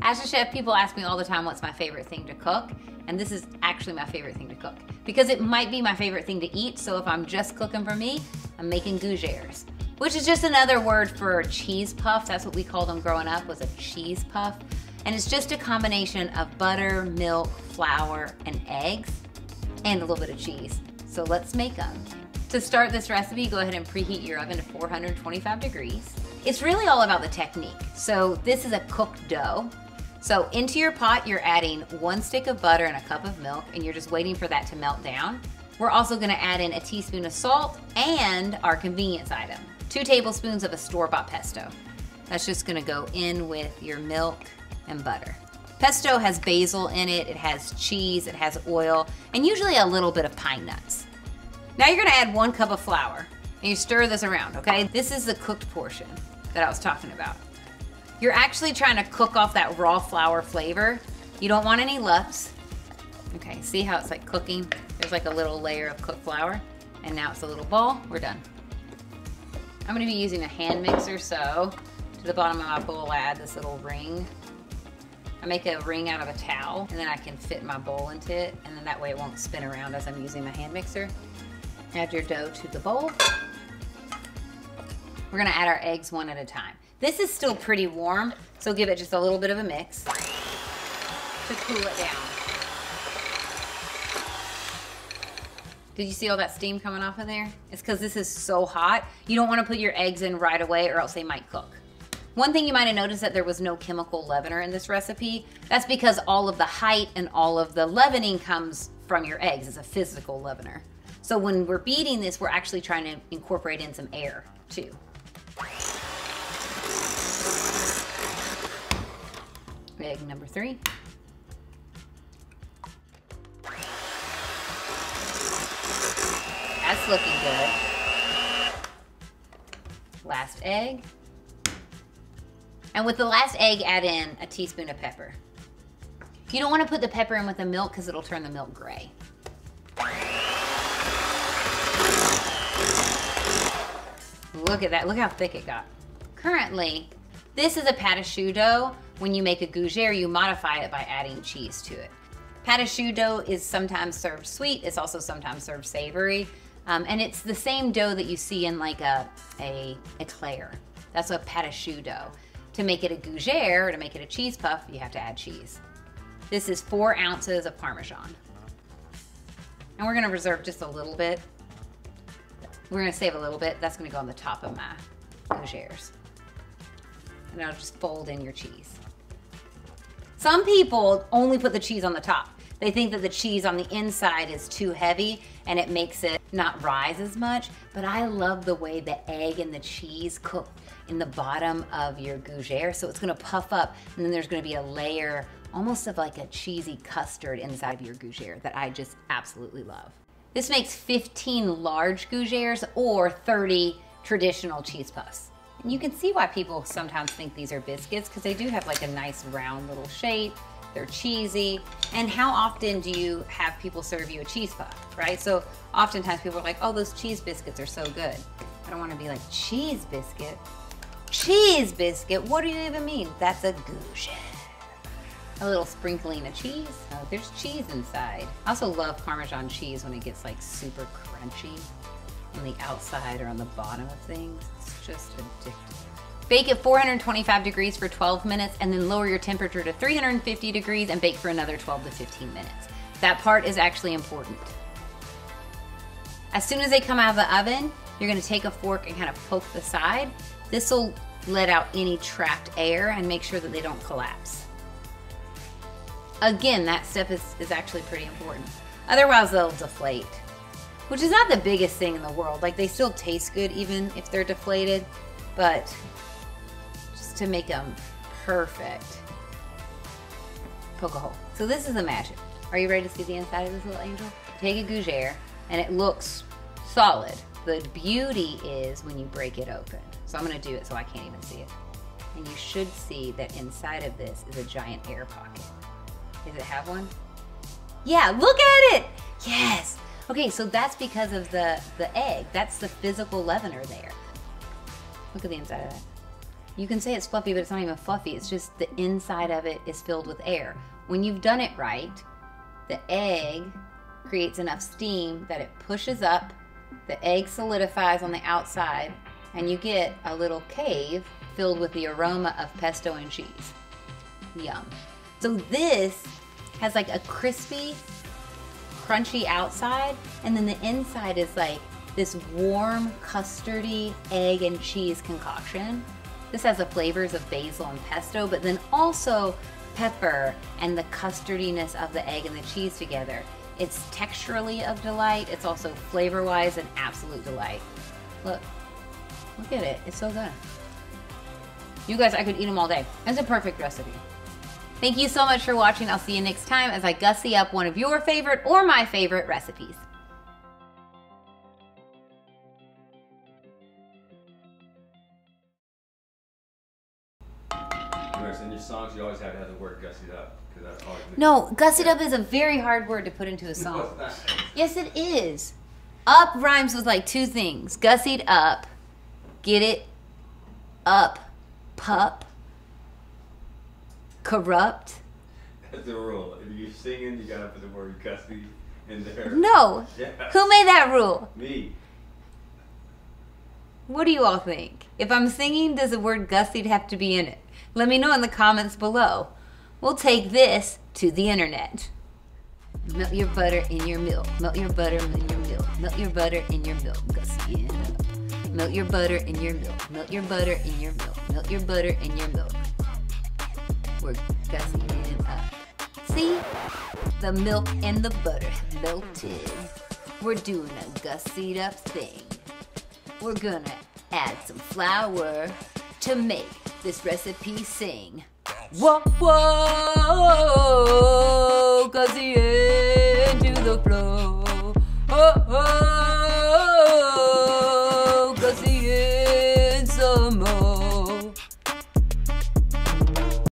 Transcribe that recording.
As a chef, people ask me all the time what's my favorite thing to cook, and this is actually my favorite thing to cook because it might be my favorite thing to eat. So if I'm just cooking for me, I'm making gougeres, which is just another word for cheese puff. That's what we called them growing up, was a cheese puff. And it's just a combination of butter, milk, flour, and eggs, and a little bit of cheese. So let's make them. To start this recipe, go ahead and preheat your oven to 425 degrees. It's really all about the technique. So this is a cooked dough. So into your pot, you're adding 1 stick of butter and a cup of milk, and you're just waiting for that to melt down. We're also gonna add in a teaspoon of salt and our convenience item, 2 tablespoons of a store-bought pesto. That's just gonna go in with your milk and butter. Pesto has basil in it, it has cheese, it has oil, and usually a little bit of pine nuts. Now you're gonna add 1 cup of flour, and you stir this around, okay? This is the cooked portion that I was talking about. You're actually trying to cook off that raw flour flavor. You don't want any lumps. Okay, see how it's like cooking? There's like a little layer of cooked flour, and now it's a little ball. We're done. I'm gonna be using a hand mixer, so to the bottom of my bowl, I add this little ring. I make a ring out of a towel, and then I can fit my bowl into it, and then that way it won't spin around as I'm using my hand mixer. Add your dough to the bowl. We're gonna add our eggs one at a time. This is still pretty warm, so give it just a little bit of a mix to cool it down. Did you see all that steam coming off of there? It's because this is so hot. You don't want to put your eggs in right away or else they might cook. One thing you might have noticed that there was no chemical leavener in this recipe. That's because all of the height and all of the leavening comes from your eggs. It's a physical leavener. So when we're beating this, we're actually trying to incorporate in some air too. Egg number 3. That's looking good. Last egg. And with the last egg, add in a teaspoon of pepper. You don't want to put the pepper in with the milk because it'll turn the milk gray. Look at that, look how thick it got. Currently, this is a pâte à choux dough. When you make a gougere, you modify it by adding cheese to it. Pâte à choux dough is sometimes served sweet, it's also sometimes served savory. And it's the same dough that you see in like a eclair. That's a pâte à choux dough. To make it a gougere, or to make it a cheese puff, you have to add cheese. This is 4 ounces of Parmesan. And we're gonna reserve just a little bit. We're gonna save a little bit. That's gonna go on the top of my gougeres. And I'll just fold in your cheese. Some people only put the cheese on the top. They think that the cheese on the inside is too heavy and it makes it not rise as much, but I love the way the egg and the cheese cook in the bottom of your gougere. So it's gonna puff up, and then there's gonna be a layer almost of like a cheesy custard inside of your gougere that I just absolutely love. This makes 15 large gougeres or 30 traditional cheese puffs. And you can see why people sometimes think these are biscuits, because they do have like a nice round little shape. They're cheesy. And how often do you have people serve you a cheese puff, right? So oftentimes people are like, oh, those cheese biscuits are so good. I don't want to be like, cheese biscuit? Cheese biscuit? What do you even mean? That's a gougere. A little sprinkling of cheese. Oh, there's cheese inside. I also love Parmesan cheese when it gets like super crunchy on the outside or on the bottom of things. It's just addictive. Bake at 425 degrees for 12 minutes and then lower your temperature to 350 degrees and bake for another 12 to 15 minutes. That part is actually important. As soon as they come out of the oven, you're gonna take a fork and kind of poke the side. This will let out any trapped air and make sure that they don't collapse. Again, that step is actually pretty important. Otherwise they'll deflate, which is not the biggest thing in the world. Like, they still taste good even if they're deflated, but just to make them perfect, poke a hole. So this is the magic. Are you ready to see the inside of this little angel? Take a gougere, and it looks solid. The beauty is when you break it open. So I'm gonna do it so I can't even see it. And you should see that inside of this is a giant air pocket. Does it have one? Yeah, look at it! Yes! Okay, so that's because of the egg. That's the physical leavener there. Look at the inside of that. You can say it's fluffy, but it's not even fluffy. It's just the inside of it is filled with air. When you've done it right, the egg creates enough steam that it pushes up, the egg solidifies on the outside, and you get a little cave filled with the aroma of pesto and cheese. Yum. So this has like a crispy, crunchy outside, and then the inside is like this warm, custardy egg and cheese concoction. This has the flavors of basil and pesto, but then also pepper and the custardiness of the egg and the cheese together. It's texturally of delight. It's also flavor-wise an absolute delight. Look at it. It's so good. You guys, I could eat them all day. It's a perfect recipe. Thank you so much for watching. I'll see you next time as I gussy up one of your favorite or my favorite recipes. In your songs, you always have to have the word "gussied up" because that's always. No, gussied up is a very hard word to put into a song. Yes, it is. Up rhymes with like two things: gussied up, get it, up, pup, corrupt. That's the rule. If you're singing, you gotta put the word "gussy" in there. No. Yeah. Who made that rule? Me. What do you all think? If I'm singing, does the word gussied have to be in it? Let me know in the comments below. We'll take this to the internet. Melt your butter in your milk. Melt your butter in your milk. Melt your butter in your milk. Gussy it up. Melt your butter in your milk. Melt your butter in your milk. Melt your butter in your milk. We're gussying it up. See? The milk and the butter have melted. We're doing a gussied up thing. We're gonna add some flour to make this recipe sing. Whoa, whoa, gussy into the floor.